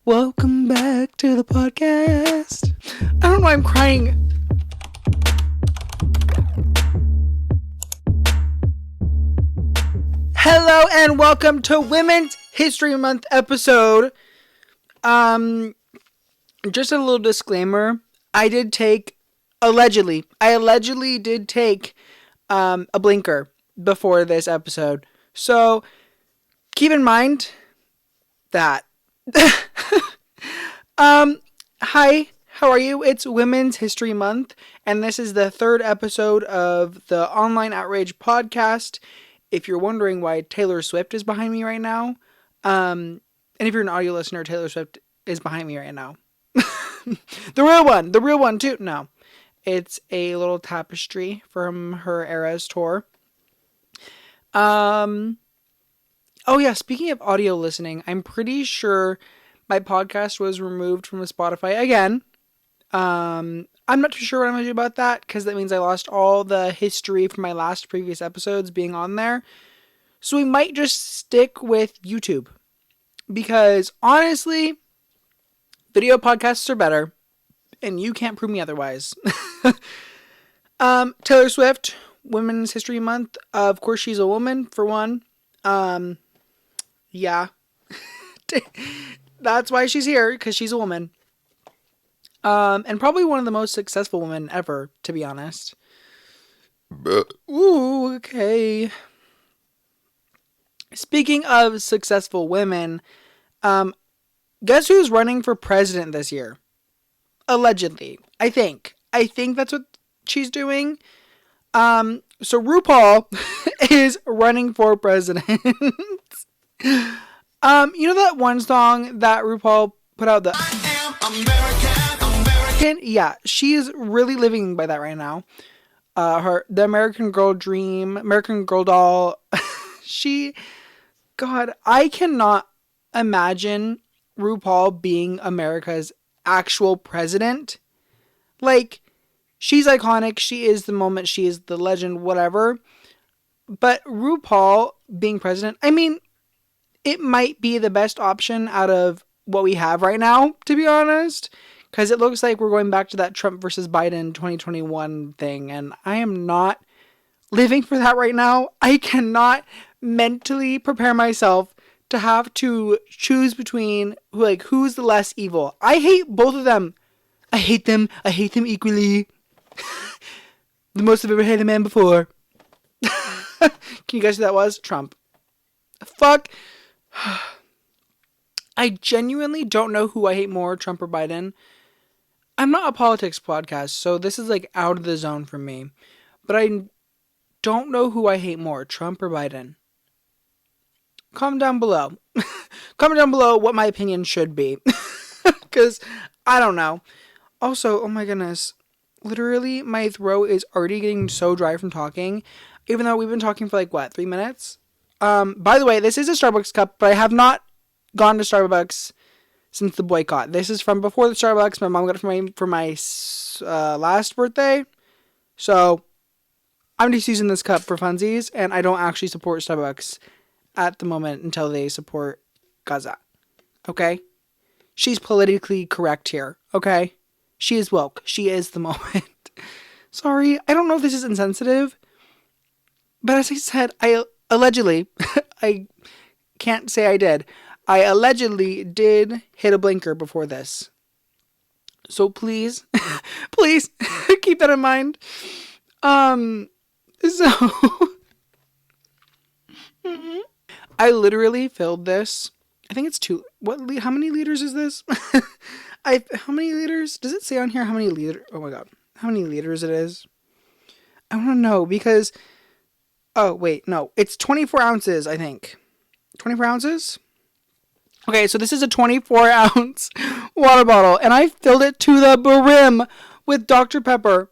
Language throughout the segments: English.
Welcome back to the podcast. I don't know, I'm crying. Hello and welcome to Women's History Month episode. Just a little disclaimer. I allegedly did take a blinker before this episode. So keep in mind that. Hi, how are you? It's Women's History Month, and this is the third episode of the online Outrage podcast. If you're wondering why Taylor Swift is behind me right now, and if you're an audio listener, Taylor Swift is behind me right now. The real one too. No, it's a little tapestry from her Eras tour. Oh yeah, speaking of audio listening, I'm pretty sure my podcast was removed from Spotify again. I'm not too sure what I'm going to do about that, because that means I lost all the history from my previous episodes being on there. So we might just stick with YouTube, because honestly, video podcasts are better, and you can't prove me otherwise. Taylor Swift, Women's History Month. Of course, she's a woman, for one. Yeah. That's why she's here, because she's a woman. And probably one of the most successful women ever, to be honest. Ooh, okay. Speaking of successful women, guess who's running for president this year? Allegedly. I think that's what she's doing. So RuPaul is running for president. You know that one song that RuPaul put out, I am American. Yeah, she's really living by that right now. The American Girl dream, American Girl doll. God, I cannot imagine RuPaul being America's actual president. Like, she's iconic, she is the moment, she is the legend, whatever. But RuPaul being president, I mean, it might be the best option out of what we have right now, to be honest. Because it looks like we're going back to that Trump versus Biden 2021 thing. And I am not living for that right now. I cannot mentally prepare myself to have to choose between who's the less evil. I hate both of them. I hate them equally. The most I've ever hated a man before. Can you guess who that was? Trump. Fuck. I genuinely don't know who I hate more, Trump or Biden. I'm not a politics podcast, so this is out of the zone for me. But I don't know who I hate more, Trump or Biden. Comment down below. Comment down below what my opinion should be. Because I don't know. Also, oh my goodness. Literally, my throat is already getting so dry from talking. Even though we've been talking for 3 minutes. By the way, this is a Starbucks cup, but I have not gone to Starbucks since the boycott. This is from before the Starbucks. My mom got it for my last birthday. So, I'm just using this cup for funsies, and I don't actually support Starbucks at the moment until they support Gaza. Okay? She's politically correct here. Okay? She is woke. She is the moment. Sorry, I don't know if this is insensitive, but as I said, allegedly, I can't say I did. I allegedly did hit a blinker before this. So please, please keep that in mind. I literally filled this. I think it's how many liters is this? How many liters? Does it say on here how many liters? Oh my god. How many liters it is? I want to know because, oh wait, no. It's 24 ounces, I think. 24 ounces? Okay, so this is a 24 ounce water bottle, and I filled it to the brim with Dr. Pepper.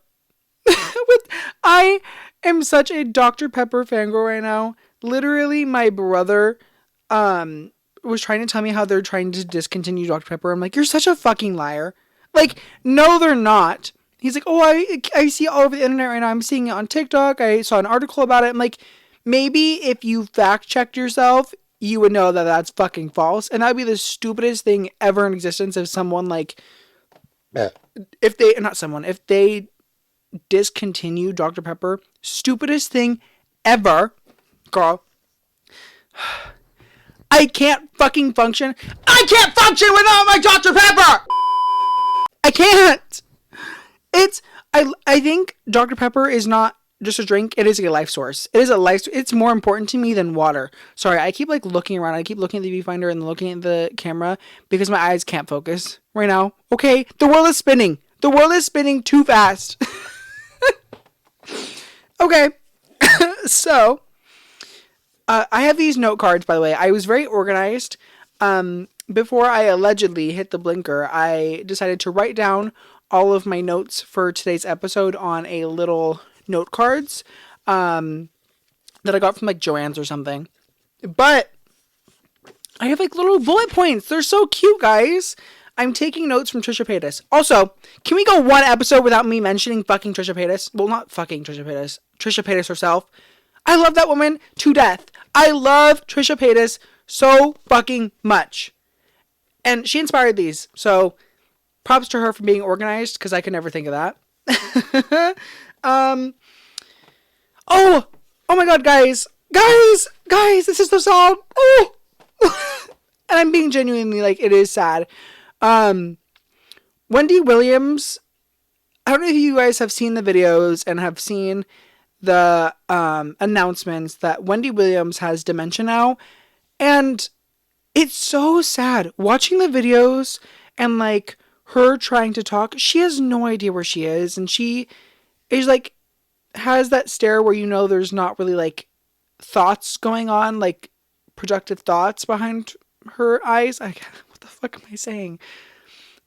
I am such a Dr. Pepper fangirl right now. Literally, my brother was trying to tell me how they're trying to discontinue Dr. Pepper. I'm like, you're such a fucking liar. No, they're not. He's like, oh, I see it all over the internet right now. I'm seeing it on TikTok. I saw an article about it. I'm like, maybe if you fact checked yourself, you would know that that's fucking false. And that would be the stupidest thing ever in existence if someone like, if they discontinue Dr. Pepper. Stupidest thing ever. Girl. I can't fucking function. I can't function without my Dr. Pepper! I can't! I think Dr. Pepper is not just a drink. It is a life source. It's more important to me than water. Sorry, I keep like looking around. I keep looking at the viewfinder and looking at the camera because my eyes can't focus right now. Okay? The world is spinning. The world is spinning too fast. Okay. So, I have these note cards, by the way. I was very organized. Before I allegedly hit the blinker, I decided to write down all of my notes for today's episode on a little note cards that I got from like Joann's or something. But I have like little bullet points. They're so cute, guys. I'm taking notes from Trisha Paytas. Also, can we go one episode without me mentioning fucking Trisha Paytas? Well, not fucking Trisha Paytas. Trisha Paytas herself. I love that woman to death. I love Trisha Paytas so fucking much. And she inspired these. So, props to her for being organized, because I could never think of that. Oh my god, guys, this is the song. Oh, and I'm being genuinely like, it is sad. Wendy Williams, I don't know if you guys have seen the videos and have seen the announcements that Wendy Williams has dementia now, and it's so sad watching the videos and like her trying to talk. She has no idea where she is, and she is like, has that stare where you know there's not really like thoughts going on, like projected thoughts behind her eyes. What the fuck am I saying?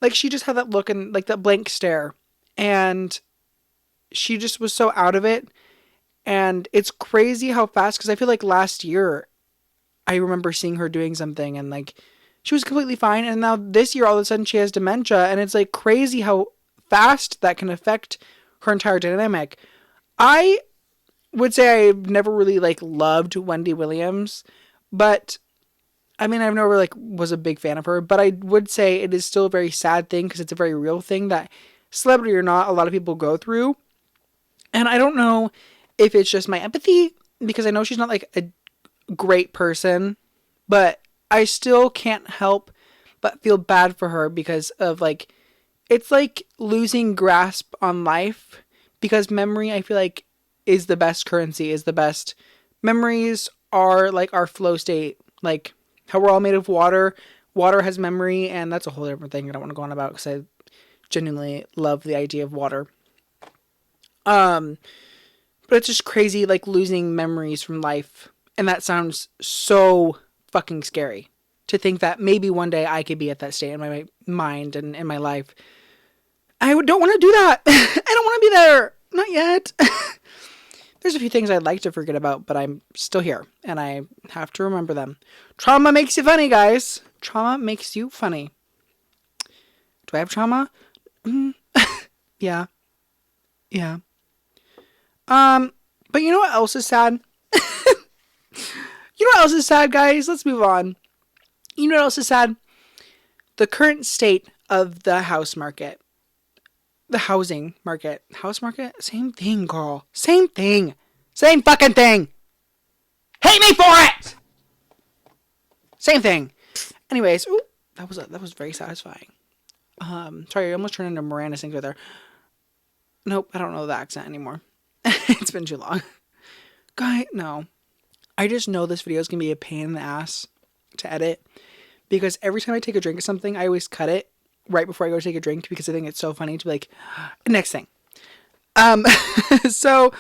Like, she just had that look and like that blank stare, and she just was so out of it. And it's crazy how fast, because I feel like last year I remember seeing her doing something and like she was completely fine, and now this year all of a sudden she has dementia, and it's like crazy how fast that can affect her entire dynamic. I would say I've never really like loved Wendy Williams, but I mean, I've never like was a big fan of her, but I would say it is still a very sad thing, because it's a very real thing that, celebrity or not, a lot of people go through. And I don't know if it's just my empathy, because I know she's not like a great person, but I still can't help but feel bad for her, because of like, it's like losing grasp on life, because memory, I feel like, is the best currency, is the best. Memories are like our flow state, like how we're all made of water. Water has memory, and that's a whole different thing I don't want to go on about, because I genuinely love the idea of water. But it's just crazy, like, losing memories from life. And that sounds so fucking scary, to think that maybe one day I could be at that state in my mind and in my life. I don't want to do that. I don't want to be there. Not yet. There's a few things I'd like to forget about, but I'm still here, and I have to remember them. Trauma makes you funny, guys. Trauma makes you funny. Do I have trauma? Yeah. Yeah. But you know what else is sad? You know what else is sad, guys? Let's move on. You know what else is sad? The current state of the house market. The housing market. House market? Same thing, girl. Same thing. Same fucking thing. Hate me for it! Same thing. Anyways, ooh, that was very satisfying. Sorry, I almost turned into Miranda Sings right there. Nope, I don't know the accent anymore. It's been too long. No. I just know this video is going to be a pain in the ass to edit, because every time I take a drink of something, I always cut it right before I go take a drink, because I think it's so funny to be like, next thing. So,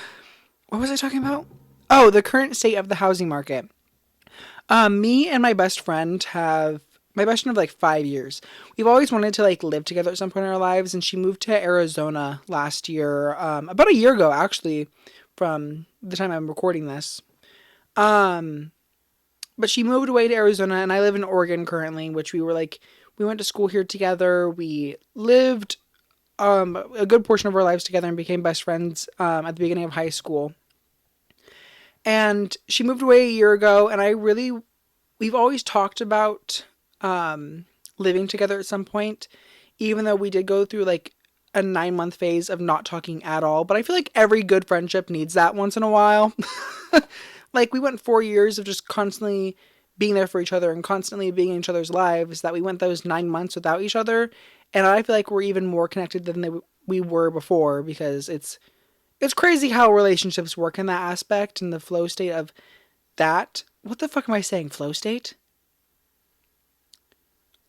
what was I talking about? Oh, the current state of the housing market. Me and my best friend of like 5 years. We've always wanted to like live together at some point in our lives, and she moved to Arizona last year, about a year ago, actually, from the time I'm recording this. But she moved away to Arizona, and I live in Oregon currently, which we went to school here together. We lived a good portion of our lives together and became best friends at the beginning of high school. And she moved away a year ago, and I really we've always talked about living together at some point, even though we did go through like a 9-month phase of not talking at all. But I feel like every good friendship needs that once in a while. Like, we went 4 years of just constantly being there for each other and constantly being in each other's lives, that we went those 9 months without each other. And I feel like we're even more connected than we were before, because it's crazy how relationships work in that aspect and the flow state of that. What the fuck am I saying? Flow state?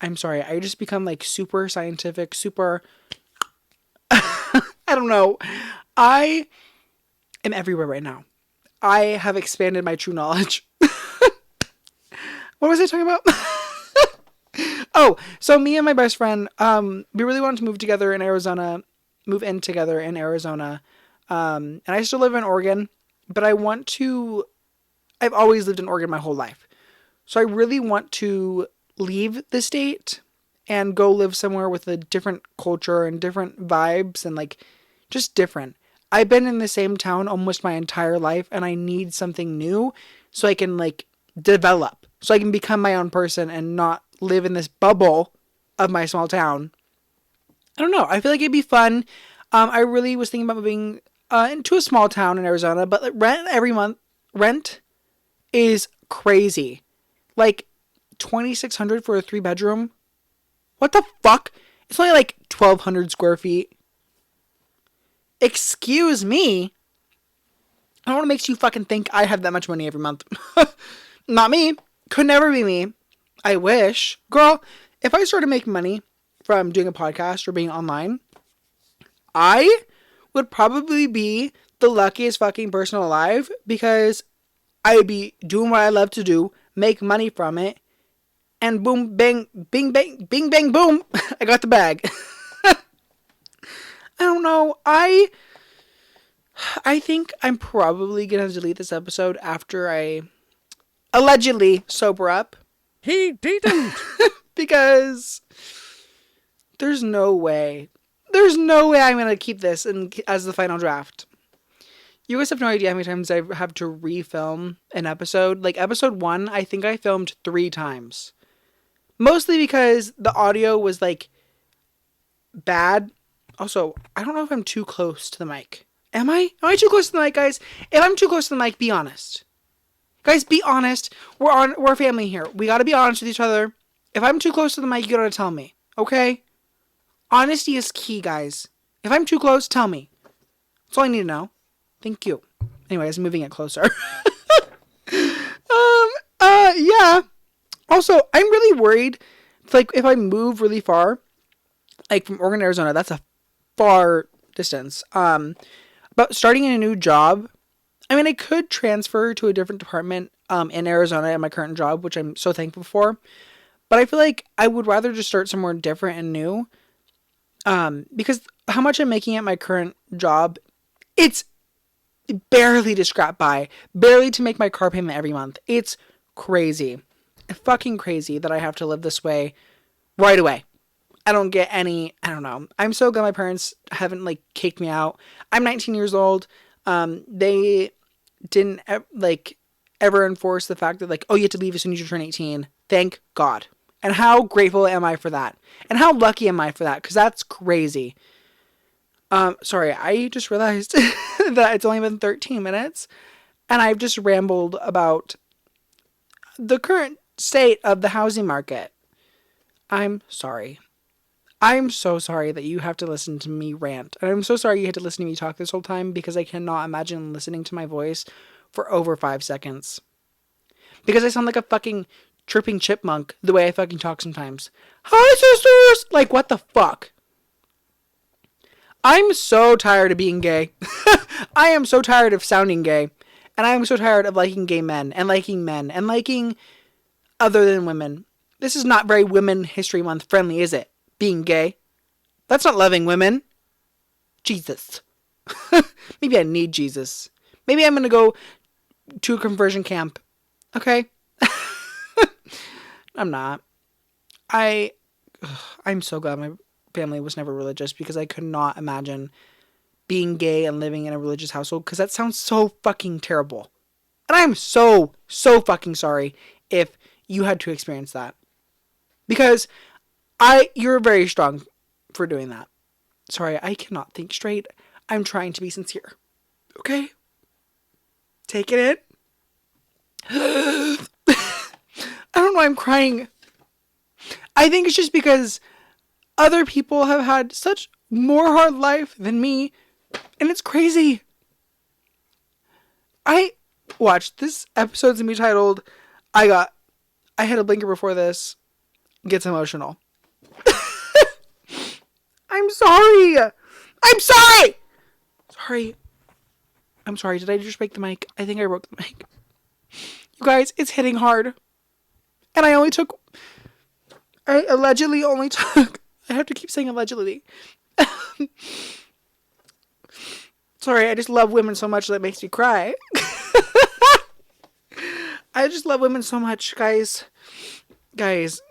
I'm sorry. I just become like super scientific, super. I don't know. I am everywhere right now. I have expanded my true knowledge. What was I talking about? Oh, so me and my best friend, we really wanted to move in together in Arizona. And I still live in Oregon, but I've always lived in Oregon my whole life. So I really want to leave the state and go live somewhere with a different culture and different vibes and like just different. I've been in the same town almost my entire life, and I need something new so I can like develop, so I can become my own person and not live in this bubble of my small town. I don't know. I feel like it'd be fun. I really was thinking about moving into a small town in Arizona, but like, rent is crazy. Like 2,600 for a 3-bedroom. What the fuck? It's only like 1,200 square feet. Excuse me. I don't know what makes you fucking think I have that much money every month. Not me. Could never be me. I wish. Girl, if I started making money from doing a podcast or being online, I would probably be the luckiest fucking person alive, because I would be doing what I love to do, make money from it, and boom, bang, bing, bang, bing, bang, boom, I got the bag. I don't know. I think I'm probably going to delete this episode after I allegedly sober up. He didn't! Because there's no way. There's no way I'm going to keep this as the final draft. You guys have no idea how many times I have to refilm an episode. Like episode 1, I think I filmed 3 times. Mostly because the audio was like bad. Also, I don't know if I'm too close to the mic. Am I? Am I too close to the mic, guys? If I'm too close to the mic, be honest. Guys, be honest. We're a family here. We gotta be honest with each other. If I'm too close to the mic, you gotta tell me. Okay? Honesty is key, guys. If I'm too close, tell me. That's all I need to know. Thank you. Anyways, moving it closer. Yeah. Also, I'm really worried. Like, if I move really far, like from Oregon to Arizona, that's a far distance. But starting in a new job, I mean, I could transfer to a different department in Arizona at my current job, which I'm so thankful for. But I feel like I would rather just start somewhere different and new. Because how much I'm making at my current job, it's barely to scrap by, barely to make my car payment every month. It's crazy. Fucking crazy that I have to live this way right away. I don't get any, I don't know. I'm so glad my parents haven't like kicked me out. I'm 19 years old. They didn't ever enforce the fact that like, oh, you have to leave as soon as you turn 18. Thank God. And how grateful am I for that? And how lucky am I for that? Because that's crazy. Sorry, I just realized that it's only been 13 minutes and I've just rambled about the current state of the housing market. I'm sorry. I'm so sorry that you have to listen to me rant. And I'm so sorry you had to listen to me talk this whole time, because I cannot imagine listening to my voice for over 5 seconds. Because I sound like a fucking chirping chipmunk the way I fucking talk sometimes. Hi, sisters! Like, what the fuck? I'm so tired of being gay. I am so tired of sounding gay. And I am so tired of liking gay men and liking other than women. This is not very Women History Month friendly, is it? Being gay. That's not loving women. Jesus. Maybe I need Jesus. Maybe I'm going to go to a conversion camp. Okay? I'm not. I'm so glad my family was never religious, because I could not imagine being gay and living in a religious household, because that sounds so fucking terrible. And I'm so fucking sorry if you had to experience that. Because you're very strong for doing that. Sorry, I cannot think straight. I'm trying to be sincere. Okay? Take it in. I don't know why I'm crying. I think it's just because other people have had such more hard life than me. And it's crazy. Watch, this episode's gonna be titled, I had a blinker before this, gets emotional. I'm sorry. I'm sorry. Did I just break the mic? I think I broke the mic. You guys, it's hitting hard. And I allegedly only took, I have to keep saying allegedly. Sorry, I just love women so much that it makes me cry. I just love women so much, guys. Guys,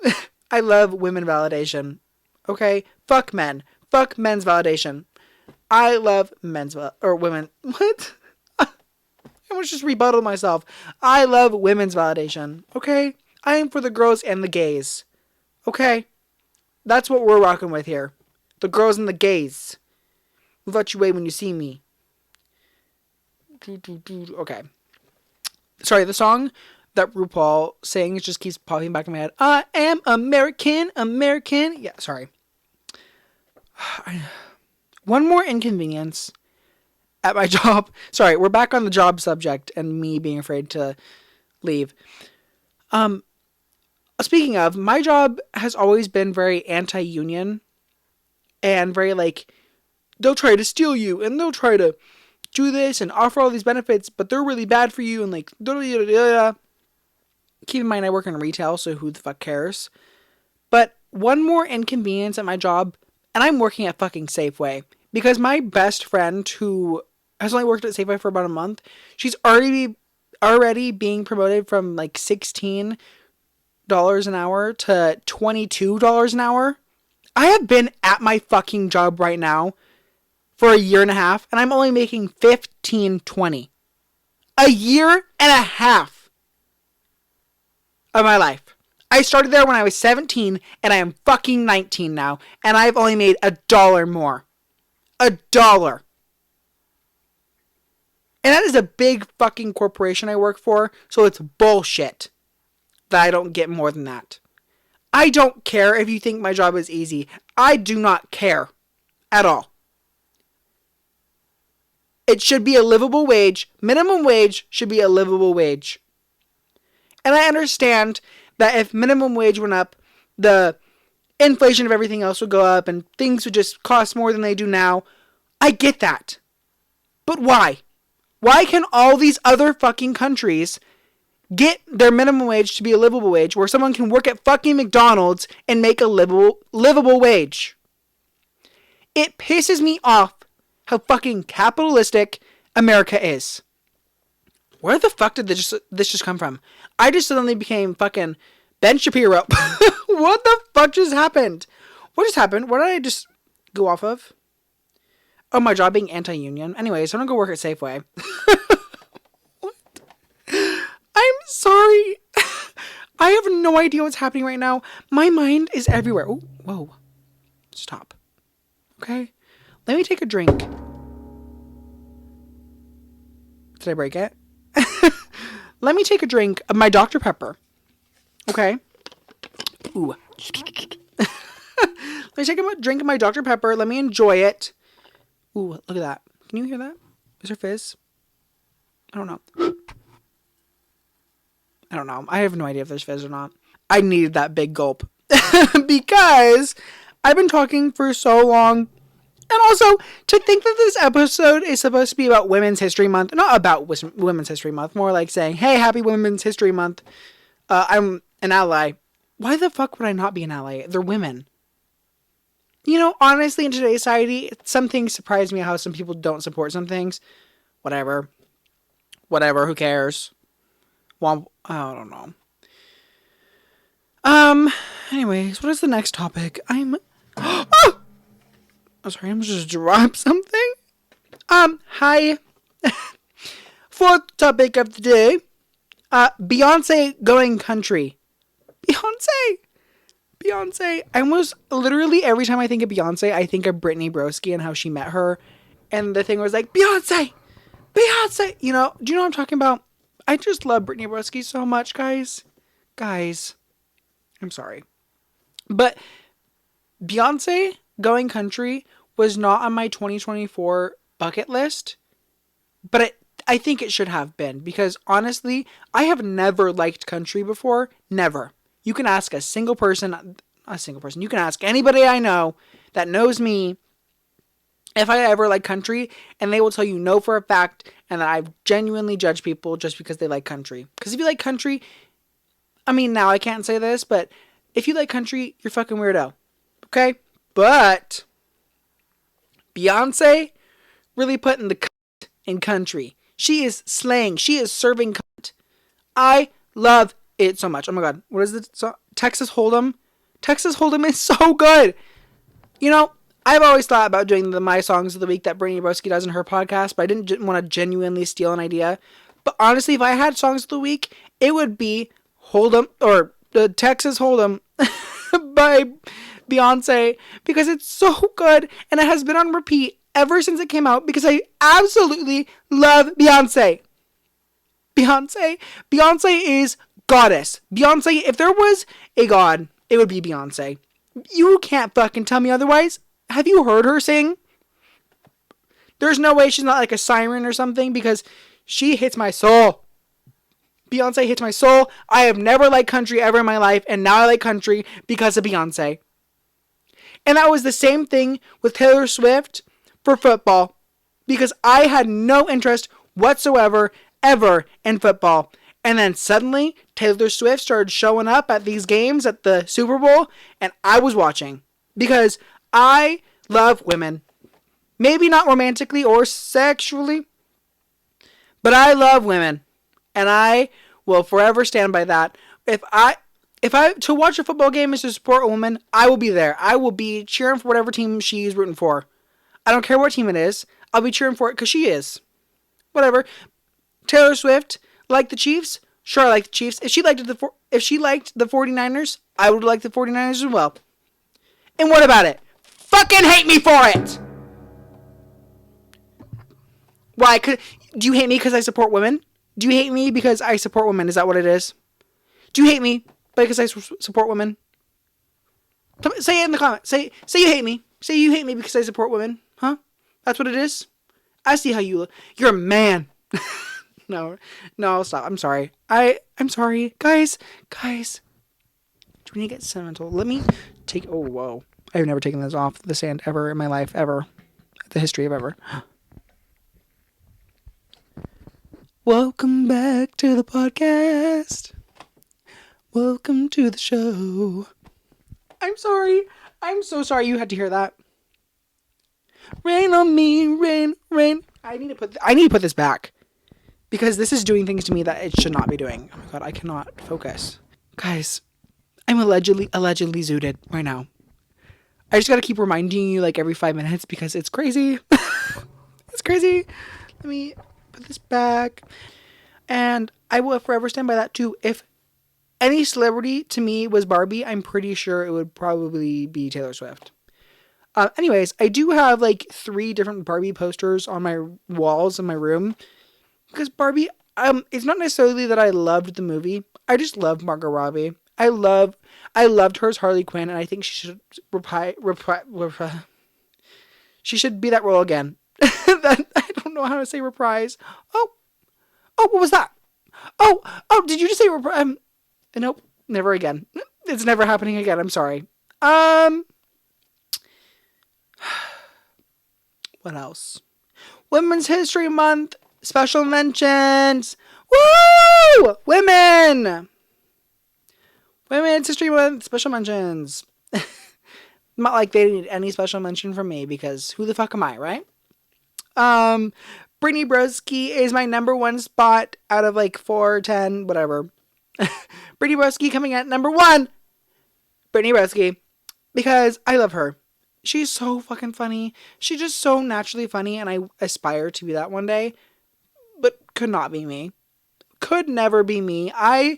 I love women validation. Okay? Fuck men. Fuck men's validation. I love women. What? I almost just rebutted myself. I love women's validation. Okay? I am for the girls and the gays. Okay? That's what we're rocking with here. The girls and the gays. Move out your way when you see me. Okay. Sorry, the song that RuPaul sings just keeps popping back in my head. I am American. Yeah, sorry. One more inconvenience at my job. Sorry, we're back on the job subject and me being afraid to leave. Speaking of, my job has always been very anti-union and very like, they'll try to steal you and they'll try to do this and offer all these benefits, but they're really bad for you and like, keep in mind I work in retail, so who the fuck cares? But one more inconvenience at my job, and I'm working at fucking Safeway, because my best friend who has only worked at Safeway for about a month, she's already being promoted from like $16 an hour to $22 an hour. I have been at my fucking job right now for a year and a half, and I'm only making $15.20. A year and a half of my life. I started there when I was 17, and I am fucking 19 now, and I've only made $1 more. $1. And that is a big fucking corporation I work for, so it's bullshit that I don't get more than that. I don't care if you think my job is easy. I do not care at all. It should be a livable wage. Minimum wage should be a livable wage. And I understand that if minimum wage went up, the inflation of everything else would go up and things would just cost more than they do now. I get that. But why? Why can all these other fucking countries get their minimum wage to be a livable wage where someone can work at fucking McDonald's and make a livable wage? It pisses me off how fucking capitalistic America is. Where the fuck did this just come from? I just suddenly became fucking Ben Shapiro. What the fuck just happened? What just happened? What did I just go off of? Oh, my job being anti-union. Anyways, I'm gonna go work at Safeway. What? I'm sorry. I have no idea what's happening right now. My mind is everywhere. Oh, whoa. Stop. Okay? Let me take a drink. Did I break it? Let me take a drink of my Dr. Pepper. Okay? Ooh. Let me take a drink of my Dr. Pepper. Let me enjoy it. Ooh, look at that. Can you hear that? Is there fizz? I don't know. I have no idea if there's fizz or not. I needed that big gulp. Because I've been talking for so long. And also, to think that this episode is supposed to be about Women's History Month. Not about Women's History Month. More like saying, hey, happy Women's History Month. I'm an ally. Why the fuck would I not be an ally? They're women. You know, honestly, in today's society, some things surprise me how some people don't support some things. Whatever, who cares? Well, I don't know. Anyways, what is the next topic? Oh! I'm sorry, I'm just drop something. Hi. Fourth topic of the day. Beyonce going country. Beyonce. I almost literally every time I think of Beyonce, I think of Brittany Broski and how she met her. And the thing was like, Beyonce! Beyonce! You know, do you know what I'm talking about? I just love Brittany Broski so much, guys. Guys. I'm sorry. But Beyonce going country was not on my 2024 bucket list. But I think it should have been. Because honestly, I have never liked country before. Never. You can ask a single person. You can ask anybody I know that knows me if I ever like country, and they will tell you no for a fact, and that I've genuinely judged people just because they like country. Because if you like country, I mean, now I can't say this, but if you like country, you're fucking weirdo. Okay? But Beyonce really putting the cunt in country. She is slaying. She is serving cunt. I love it so much. Oh my god. What is it? Texas Hold'em? Texas Hold'em is so good. You know, I've always thought about doing the My Songs of the Week that Brittany Broski does in her podcast, but I didn't want to genuinely steal an idea. But honestly, if I had Songs of the Week, it would be Hold'em, or the Texas Hold'em by Beyonce, because it's so good, and it has been on repeat ever since it came out, because I absolutely love Beyonce. Beyonce is goddess. Beyonce, if there was a god, it would be Beyonce. You can't fucking tell me otherwise. Have you heard her sing? There's no way she's not like a siren or something, because she hits my soul. Beyonce hits my soul. I have never liked country ever in my life, and now I like country because of Beyonce. And that was the same thing with Taylor Swift for football, because I had no interest whatsoever ever in football. And then suddenly, Taylor Swift started showing up at these games at the Super Bowl, and I was watching. Because I love women. Maybe not romantically or sexually, but I love women. And I will forever stand by that. If I to watch a football game is to support a woman, I will be there. I will be cheering for whatever team she's rooting for. I don't care what team it is. I'll be cheering for it because she is. Whatever. Taylor Swift, like the Chiefs? Sure, I like the Chiefs. If she liked the 49ers, I would like the 49ers as well. And what about it? Fucking hate me for it! Why? Do you hate me because I support women? Do you hate me because I support women? Is that what it is? Do you hate me because I support women? Say it in the comments. Say you hate me. Say you hate me because I support women. Huh? That's what it is? I see how you look. You're a man. No, stop. I'm sorry. I'm sorry. Guys. Do we need to get sentimental? Let me take... Oh, whoa. I've never taken this off the sand ever in my life, ever. The history of ever. Welcome back to the podcast. Welcome to the show. I'm sorry. I'm so sorry you had to hear that. Rain on me, rain. I need to put this back. Because this is doing things to me that it should not be doing. Oh my god, I cannot focus. Guys, I'm allegedly zooted right now. I just gotta keep reminding you like every 5 minutes because it's crazy. It's crazy. Let me put this back. And I will forever stand by that too. If any celebrity to me was Barbie, I'm pretty sure it would probably be Taylor Swift. Anyways, I do have like 3 different Barbie posters on my walls in my room. Because Barbie, it's not necessarily that I loved the movie. I just love Margot Robbie. I loved her as Harley Quinn, and I think she should she should be that role again. I don't know how to say reprise. Oh, what was that? Oh, did you just say reprise? Nope, never again. It's never happening again. I'm sorry. What else? Women's History Month. Special mentions. Woo! Women's History Month. Special mentions. Not like they need any special mention from me because who the fuck am I, right? Brittany Broski is my number 1 spot out of like 4, 10, whatever. Brittany Broski coming at number 1. Brittany Broski. Because I love her. She's so fucking funny. She's just so naturally funny, and I aspire to be that one day. But could not be me. Could never be me. I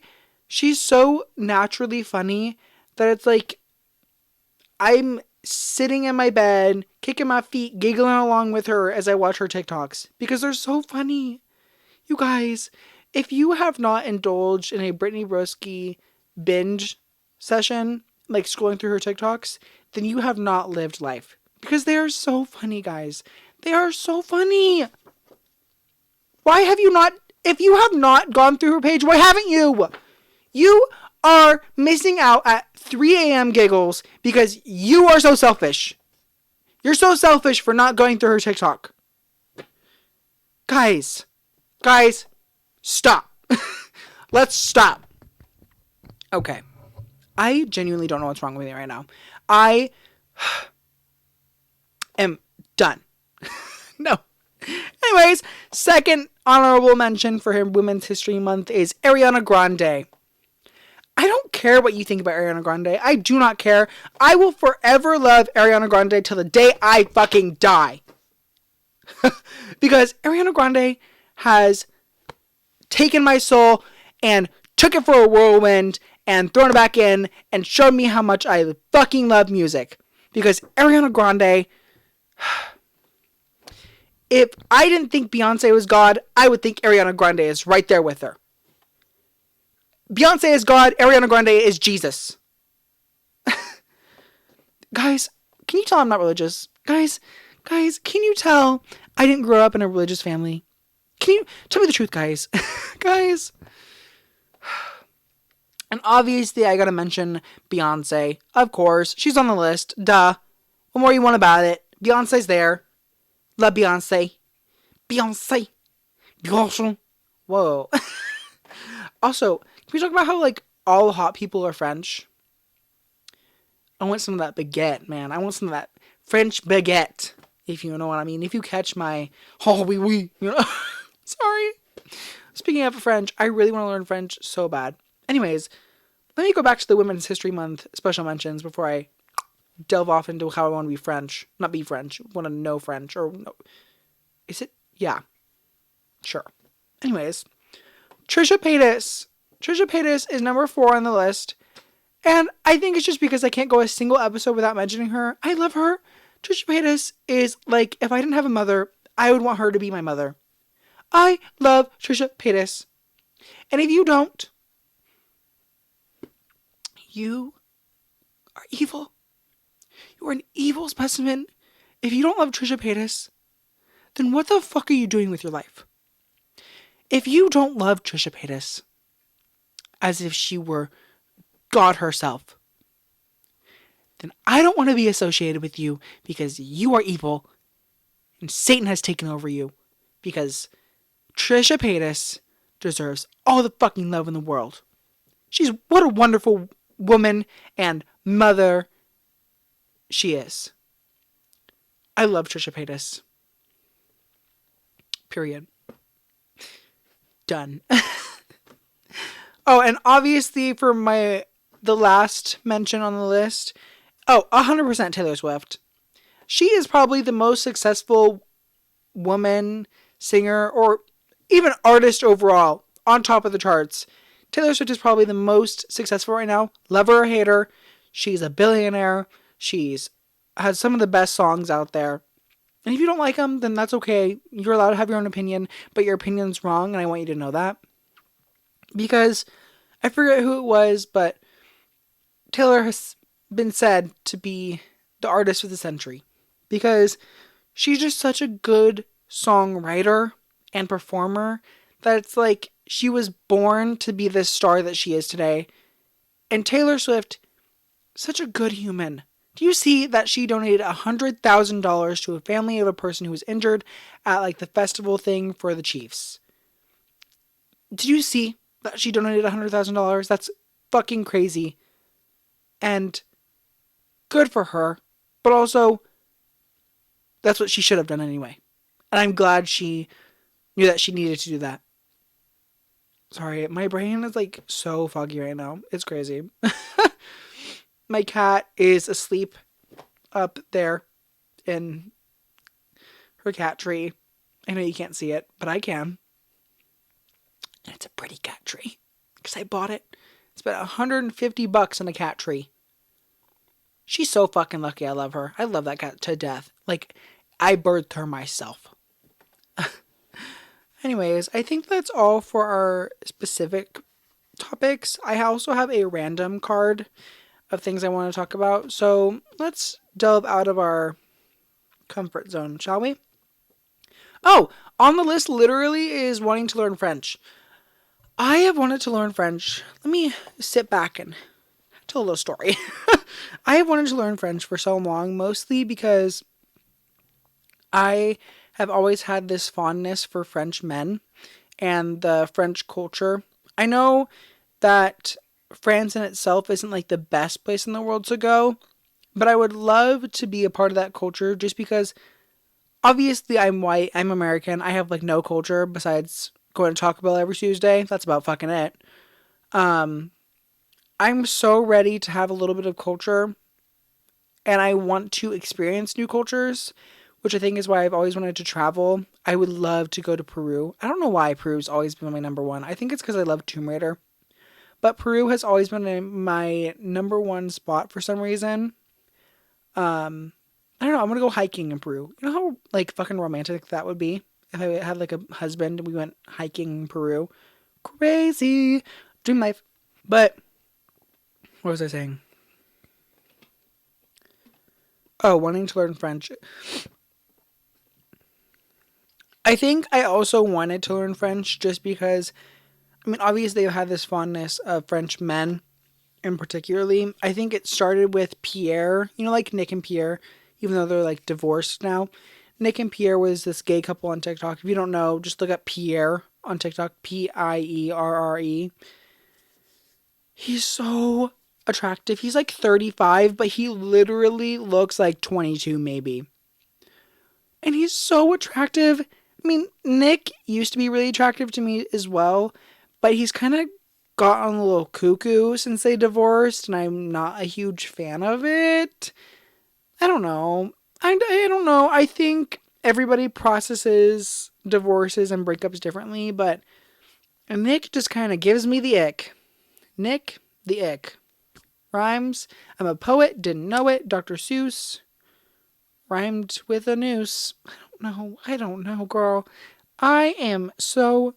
She's so naturally funny that it's like I'm sitting in my bed, kicking my feet, giggling along with her as I watch her TikToks because they're so funny. You guys, if you have not indulged in a Brittany Broski binge session, like scrolling through her TikToks, then you have not lived life. Because they are so funny, guys. They are so funny. Why have you not, if you have not gone through her page, why haven't you? You are missing out at 3 a.m. giggles because you are so selfish. You're so selfish for not going through her TikTok. Guys, stop. Let's stop. Okay. I genuinely don't know what's wrong with me right now. I am done. No. Anyways, second honorable mention for her Women's History Month is Ariana Grande. I don't care what you think about Ariana Grande. I do not care. I will forever love Ariana Grande till the day I fucking die. Because Ariana Grande has taken my soul and took it for a whirlwind and thrown it back in and showed me how much I fucking love music. Because Ariana Grande, if I didn't think Beyonce was God, I would think Ariana Grande is right there with her. Beyonce is God, Ariana Grande is Jesus. Guys, can you tell I'm not religious? Guys, can you tell I didn't grow up in a religious family? Can you tell me the truth, guys? Guys. And obviously, I gotta mention Beyonce. Of course, she's on the list. Duh. What more you want about it? Beyonce's there. Love Beyonce. Beyonce. Whoa. Also, can we talk about how, like, all hot people are French? I want some of that baguette, man. I want some of that French baguette, if you know what I mean. If you catch my, oh, oui, you know. Sorry. Speaking of French, I really want to learn French so bad. Anyways, let me go back to the Women's History Month special mentions before I delve off into how I want to be French. Not be French. Want to know French. Or, no. Is it? Yeah. Sure. Anyways, Trisha Paytas. Trisha Paytas is number 4 on the list. And I think it's just because I can't go a single episode without mentioning her. I love her. Trisha Paytas is like, if I didn't have a mother, I would want her to be my mother. I love Trisha Paytas. And if you don't, you are evil. You are an evil specimen. If you don't love Trisha Paytas, then what the fuck are you doing with your life? If you don't love Trisha Paytas, as if she were God herself, then I don't want to be associated with you because you are evil and Satan has taken over you, because Trisha Paytas deserves all the fucking love in the world. What a wonderful woman and mother she is. I love Trisha Paytas. Period. Done. Oh, and obviously for the last mention on the list, 100% Taylor Swift. She is probably the most successful woman, singer, or even artist overall on top of the charts. Taylor Swift is probably the most successful right now. Love her or hate her. She's a billionaire. Has some of the best songs out there. And if you don't like them, then that's okay. You're allowed to have your own opinion, but your opinion's wrong, and I want you to know that. Because I forget who it was, but Taylor has been said to be the artist of the century. Because she's just such a good songwriter and performer that it's like she was born to be this star that she is today. And Taylor Swift, such a good human. Do you see that she donated $100,000 to a family of a person who was injured at like the festival thing for the Chiefs? Did you see that she donated $100,000? That's fucking crazy. And good for her. But also, that's what she should have done anyway. And I'm glad she knew that she needed to do that. Sorry, my brain is like so foggy right now. It's crazy. My cat is asleep up there in her cat tree. I know you can't see it, but I can. And it's a pretty cat tree because I bought it spent $150 on a cat tree. She's so fucking lucky. I love her. I love that cat to death. Like, I birthed her myself. Anyways, I think that's all for our specific topics. I also have a random card of things I want to talk about. So let's delve out of our comfort zone, shall we? Oh, on the list literally is wanting to learn French. I have wanted to learn French. Let me sit back and tell a little story. I have wanted to learn French for so long, mostly because I have always had this fondness for French men and the French culture. I know that France in itself isn't like the best place in the world to go, but I would love to be a part of that culture just because obviously I'm white, I'm American, I have like no culture besides going to Taco Bell every Tuesday. That's about fucking it. I'm so ready to have a little bit of culture and I want to experience new cultures, which I think is why I've always wanted to travel. I would love to go to Peru. I don't know why Peru's always been my number one. I think it's because I love Tomb Raider. But Peru has always been my number one spot for some reason. I don't know. I'm going to go hiking in Peru. You know how like fucking romantic that would be? If I had like a husband and we went hiking in Peru. Crazy. Dream life. But what was I saying? Oh, wanting to learn French. I think I also wanted to learn French just because, I mean, obviously I've had this fondness of French men in particularly. I think it started with Pierre, you know, like Nick and Pierre, even though they're like divorced now. Nick and Pierre was this gay couple on TikTok. If you don't know, just look up Pierre on TikTok, Pierre. He's so attractive. He's like 35, but he literally looks like 22 maybe. And he's so attractive. I mean, Nick used to be really attractive to me as well, but he's kind of gotten a little cuckoo since they divorced, and I'm not a huge fan of it. I don't know. I don't know. I think everybody processes divorces and breakups differently, but Nick just kind of gives me the ick. Nick, the ick. Rhymes. I'm a poet, didn't know it. Dr. Seuss. Rhymed with a noose. I don't know, girl. I am so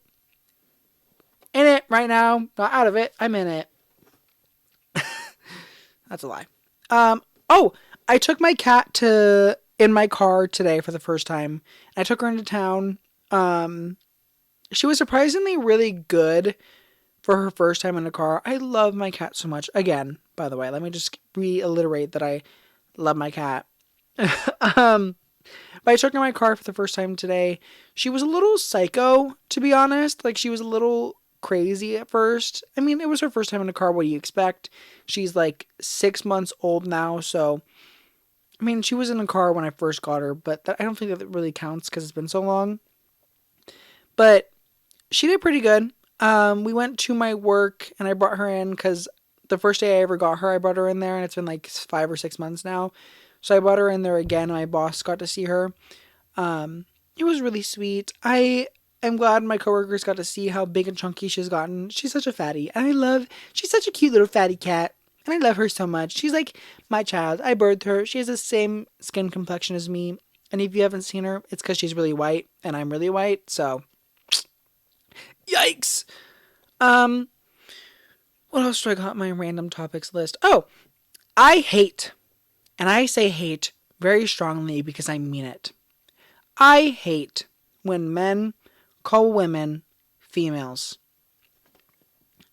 in it right now. Not out of it. I'm in it. That's a lie. I took my cat in my car today for the first time. I took her into town. She was surprisingly really good for her first time in a car. I love my cat so much. Again, by the way, let me just reiterate that I love my cat. But I took her in my car for the first time today. She was a little psycho, to be honest. Like, she was a little crazy at first. I mean, it was her first time in a car. What do you expect? She's like 6 months old now, so I mean, she was in a car when I first got her, but I don't think that really counts because it's been so long. But she did pretty good. We went to my work and I brought her in because the first day I ever got her, I brought her in there, and it's been like 5 or 6 months now. So I brought her in there again. And my boss got to see her. It was really sweet. I am glad my coworkers got to see how big and chunky she's gotten. She's such a fatty. And she's such a cute little fatty cat. And I love her so much. She's like my child. I birthed her. She has the same skin complexion as me. And if you haven't seen her, it's because she's really white and I'm really white. So, yikes. What else do I got on my random topics list? Oh, I hate, and I say hate very strongly because I mean it. I hate when men call women females.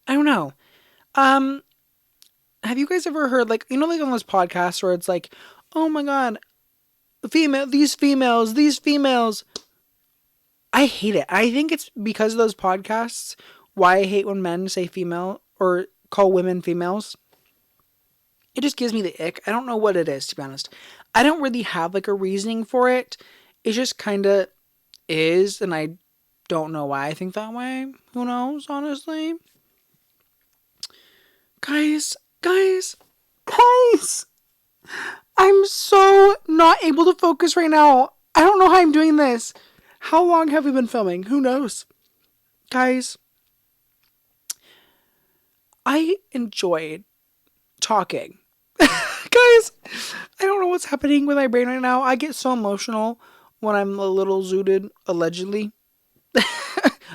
I don't know. Have you guys ever heard, like, you know, like on those podcasts where it's like, oh my god, these females. I hate it. I think it's because of those podcasts why I hate when men say female or call women females. It just gives me the ick. I don't know what it is, to be honest. I don't really have like a reasoning for it. It just kind of is, and I don't know why I think that way. Who knows, honestly? Guys. I'm so not able to focus right now. I don't know how I'm doing this. How long have we been filming? Who knows? Guys, I enjoyed talking. Guys, I don't know what's happening with my brain right now. I get so emotional when I'm a little zooted, allegedly.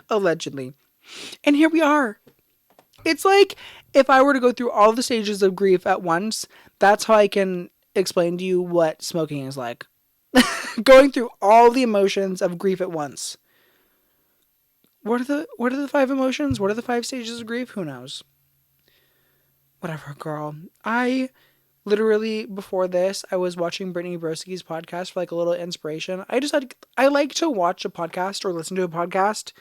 Allegedly. And here we are. It's like if I were to go through all the stages of grief at once, that's how I can explain to you what smoking is like. Going through all the emotions of grief at once. What are the 5 emotions? What are the 5 stages of grief? Who knows? Whatever, girl. I literally, before this, I was watching Brittany Broski's podcast for like a little inspiration. I like to watch a podcast or listen to a podcast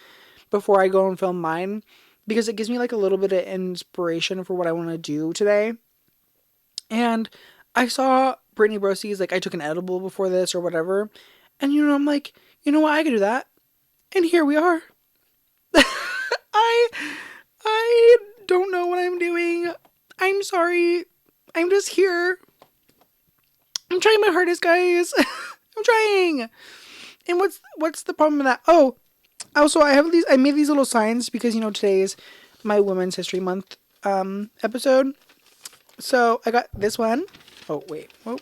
before I go and film mine because it gives me like a little bit of inspiration for what I want to do today. And I saw Brittany Broski's, like, I took an edible before this or whatever. And, I'm like, you know what? I could do that. And here we are. I don't know what I'm doing. I'm sorry. I'm just here. I'm trying my hardest, guys. I'm trying. And what's the problem with that? Oh, also I made these little signs because today is my Women's History Month episode. So I got this one. Oh wait. Whoa.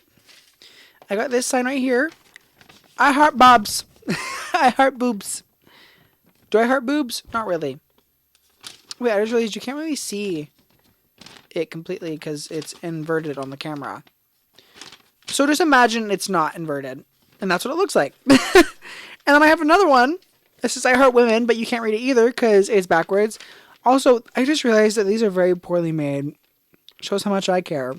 I got this sign right here. I heart bobs. I heart boobs. Do I heart boobs? Not really. Wait, I just realized you can't really see it completely because it's inverted on the camera. So just imagine it's not inverted. And that's what it looks like. And then I have another one. It says I heart women, but you can't read it either because it's backwards. Also, I just realized that these are very poorly made. Shows how much I care.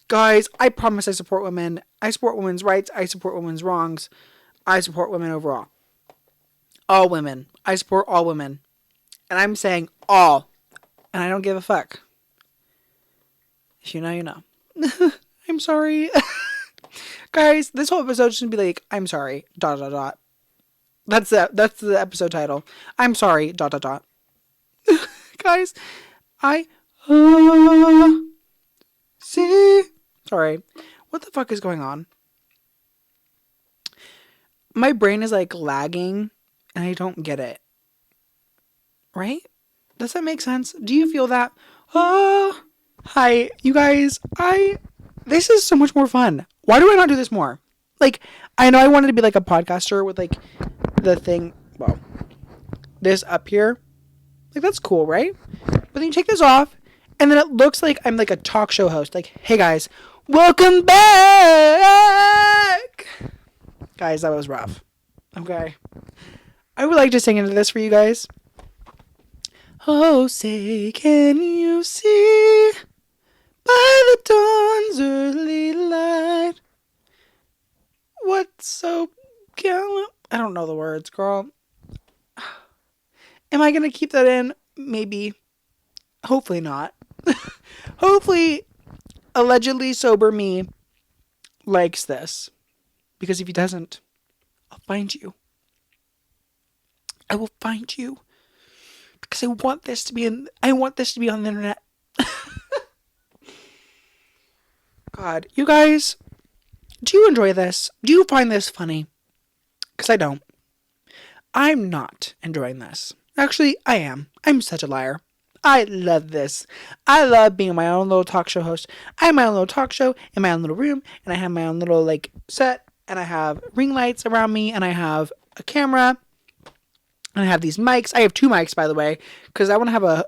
Guys, I promise I support women. I support women's rights. I support women's wrongs. I support women overall. All women. I support all women. And I'm saying all. And I don't give a fuck. If you know, you know. I'm sorry. Guys, this whole episode is going to be like, I'm sorry, ... That's the episode title. I'm sorry, ... Guys, I see. Sorry. What the fuck is going on? My brain is like lagging and I don't get it. Right? Does that make sense? Do you feel that? Oh, hi, you guys. This is so much more fun. Why do I not do this more? Like, I know I wanted to be like a podcaster with like the thing, well, this up here. Like, that's cool, right? But then you take this off and then it looks like I'm like a talk show host. Like, hey guys, welcome back. Guys, that was rough. Okay. I would like to sing into this for you guys. Oh, say, can you see by the dawn's early light what so gallant? I don't know the words, girl. Am I going to keep that in? Maybe. Hopefully not. Hopefully, allegedly sober me likes this. Because if he doesn't, I'll find you. I will find you. Because I want this to be on the internet. God, you guys, do you enjoy this? Do you find this funny? Because I don't. I'm not enjoying this. Actually, I am. I'm such a liar. I love this. I love being my own little talk show host. I have my own little talk show in my own little room, and I have my own little like set, and I have ring lights around me, and I have a camera, and I have these mics. I have 2 mics, by the way, because I want to have a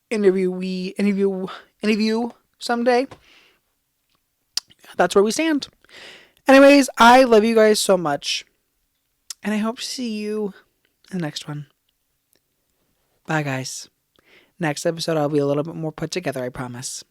interview someday. That's where we stand. Anyways, I love you guys so much, and I hope to see you in the next one. Bye, guys. Next episode, I'll be a little bit more put together, I promise.